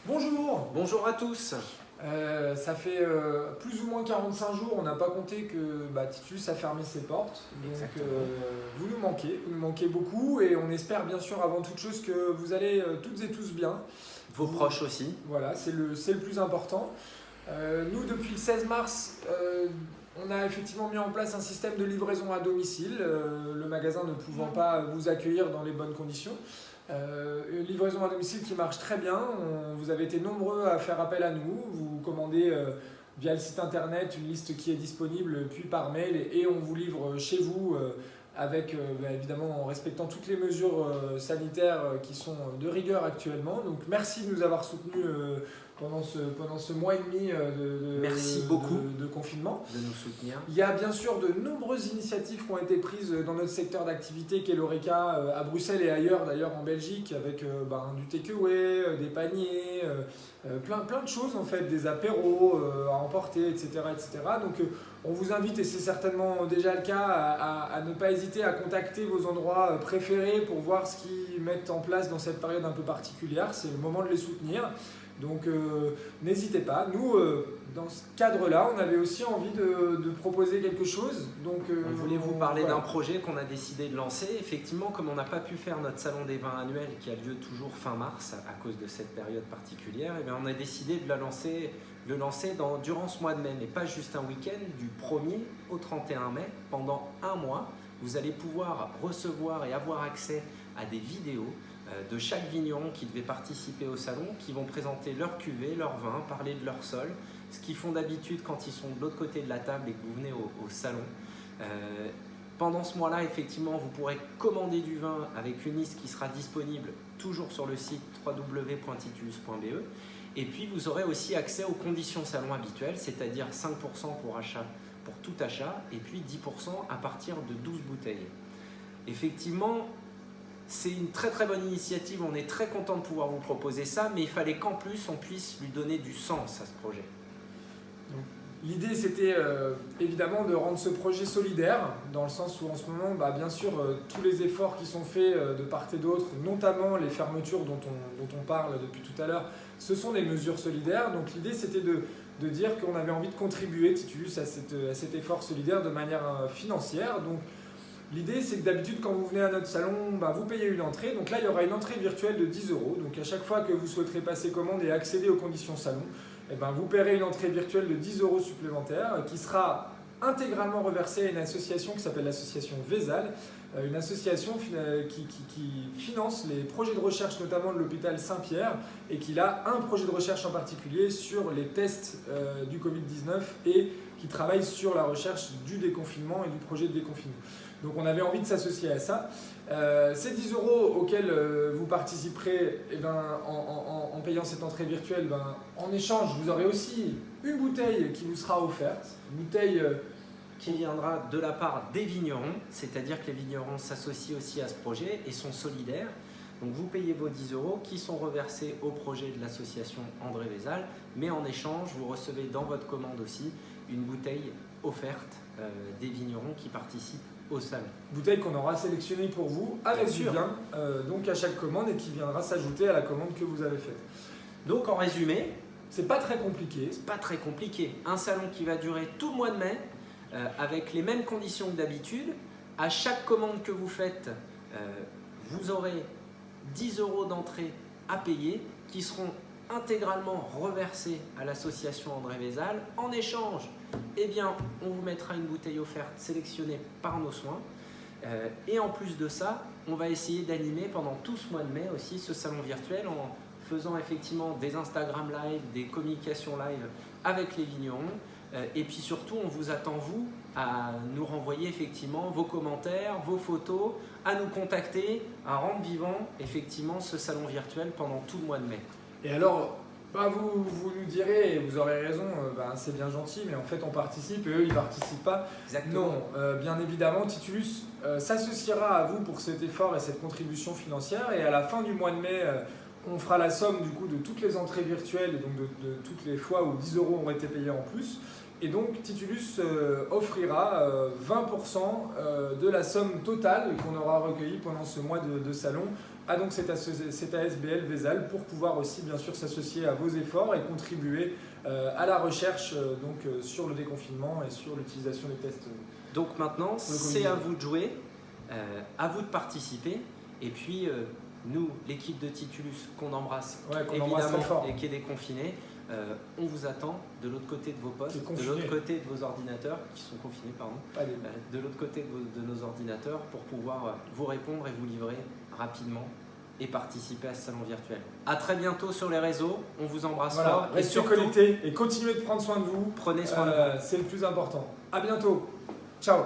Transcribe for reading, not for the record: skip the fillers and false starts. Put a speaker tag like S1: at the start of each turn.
S1: Bonjour.
S2: Bonjour à tous.
S1: Ça fait plus ou moins 45 jours, on n'a pas compté que Titulus a fermé ses portes. Donc
S2: Exactement.
S1: vous nous manquez beaucoup et on espère bien sûr avant toute chose que vous allez toutes et tous bien.
S2: Vos proches aussi.
S1: Voilà, c'est le plus important. Nous, depuis le 16 mars, on a effectivement mis en place un système de livraison à domicile, le magasin ne pouvant pas vous accueillir dans les bonnes conditions. Une livraison à domicile qui marche très bien. Vous avez été nombreux à faire appel à nous. Vous commandez via le site internet une liste qui est disponible, puis par mail, et on vous livre chez vous avec évidemment en respectant toutes les mesures sanitaires qui sont de rigueur actuellement. Donc merci de nous avoir soutenus pendant ce mois et demi
S2: Merci beaucoup
S1: de confinement.
S2: de nous soutenir.
S1: Il y a bien sûr de nombreuses initiatives qui ont été prises dans notre secteur d'activité qu'est l'Horeca à Bruxelles et ailleurs, d'ailleurs en Belgique, avec du takeaway, des paniers, plein de choses en fait, des apéros à emporter, etc. etc. Donc on vous invite, et c'est certainement déjà le cas, à ne pas hésiter à contacter vos endroits préférés pour voir ce qu'ils mettent en place dans cette période un peu particulière. C'est le moment de les soutenir. Donc n'hésitez pas. Nous, dans ce cadre-là, on avait aussi envie de proposer quelque chose. Donc,
S2: On voulait vous parler
S1: voilà.
S2: d'un projet qu'on a décidé de lancer. Effectivement, comme on n'a pas pu faire notre salon des vins annuel qui a lieu toujours fin mars à cause de cette période particulière, et bien on a décidé de le lancer durant ce mois de mai, mais pas juste un week-end, du 1er au 31 mai, pendant un mois. Vous allez pouvoir recevoir et avoir accès à des vidéos de chaque vigneron qui devait participer au salon, qui vont présenter leur cuvée, leur vin, parler de leur sol, ce qu'ils font d'habitude quand ils sont de l'autre côté de la table et que vous venez au salon. Pendant ce mois-là, effectivement, vous pourrez commander du vin avec une liste qui sera disponible toujours sur le site www.titulus.be. Et puis, vous aurez aussi accès aux conditions salon habituelles, c'est-à-dire 5% pour tout achat et puis 10% à partir de 12 bouteilles. Effectivement, c'est une très très bonne initiative, on est très content de pouvoir vous proposer ça, mais il fallait qu'en plus on puisse lui donner du sens à ce projet.
S1: L'idée, c'était évidemment de rendre ce projet solidaire, dans le sens où en ce moment, bien sûr, tous les efforts qui sont faits de part et d'autre, notamment les fermetures dont on parle depuis tout à l'heure, ce sont des mesures solidaires. Donc l'idée, c'était de dire qu'on avait envie de contribuer, Titulus, à cet effort solidaire de manière financière. Donc l'idée, c'est que d'habitude, quand vous venez à notre salon, vous payez une entrée. Donc là, il y aura une entrée virtuelle de 10 €. Donc à chaque fois que vous souhaiterez passer commande et accéder aux conditions salon, vous paierez une entrée virtuelle de 10 € supplémentaires qui sera intégralement reversée à une association qui s'appelle l'association VESAL, une association qui finance les projets de recherche notamment de l'hôpital Saint-Pierre et qui a un projet de recherche en particulier sur les tests du Covid-19 et qui travaille sur la recherche du déconfinement et du projet de déconfinement. Donc on avait envie de s'associer à ça. Ces 10 € auxquels vous participerez en payant cette entrée virtuelle, en échange, vous aurez aussi une bouteille qui vous sera offerte. Une bouteille
S2: Qui viendra de la part des vignerons, c'est-à-dire que les vignerons s'associent aussi à ce projet et sont solidaires. Donc vous payez vos 10 € qui sont reversés au projet de l'association André Vézal, mais en échange, vous recevez dans votre commande aussi une bouteille offerte des vignerons qui participent au salon.
S1: Bouteille qu'on aura sélectionnée pour vous avec du vin, donc à chaque commande et qui viendra s'ajouter à la commande que vous avez faite.
S2: Donc en résumé,
S1: c'est pas très compliqué.
S2: c'est pas très compliqué. Un salon qui va durer tout le mois de mai avec les mêmes conditions que d'habitude. À chaque commande que vous faites, vous aurez 10 € d'entrée à payer qui seront intégralement reversés à l'association André Vézal. En échange, on vous mettra une bouteille offerte sélectionnée par nos soins. Et en plus de ça, on va essayer d'animer pendant tout ce mois de mai aussi ce salon virtuel en faisant effectivement des Instagram live, des communications live avec les vignerons. Et puis surtout, on vous attend, vous, à nous renvoyer effectivement vos commentaires, vos photos, à nous contacter, à rendre vivant effectivement ce salon virtuel pendant tout le mois de mai.
S1: Et alors, vous nous direz, et vous aurez raison, c'est bien gentil, mais en fait on participe et eux ils ne participent pas.
S2: Exactement.
S1: Non, bien évidemment, Titulus s'associera à vous pour cet effort et cette contribution financière. Et à la fin du mois de mai, on fera la somme du coup de toutes les entrées virtuelles, donc de toutes les fois où 10 € ont été payés en plus. Et donc Titulus offrira 20% de la somme totale qu'on aura recueillie pendant ce mois de salon a donc cette ASBL VESAL pour pouvoir aussi bien sûr s'associer à vos efforts et contribuer à la recherche sur le déconfinement et sur l'utilisation des tests.
S2: Donc maintenant, c'est à vous de jouer, à vous de participer. Et puis, nous, l'équipe de Titulus, qu'on embrasse évidemment et qui est déconfinée, on vous attend de l'autre côté de vos postes, de l'autre côté de vos ordinateurs, qui sont confinés, pardon, de l'autre côté de nos ordinateurs pour pouvoir vous répondre et vous livrer rapidement et participer à ce salon virtuel. À très bientôt sur les réseaux, on vous embrasse fort.
S1: Restez connectés et continuez de prendre soin de vous.
S2: Prenez soin de vous.
S1: C'est le plus important. À bientôt. Ciao.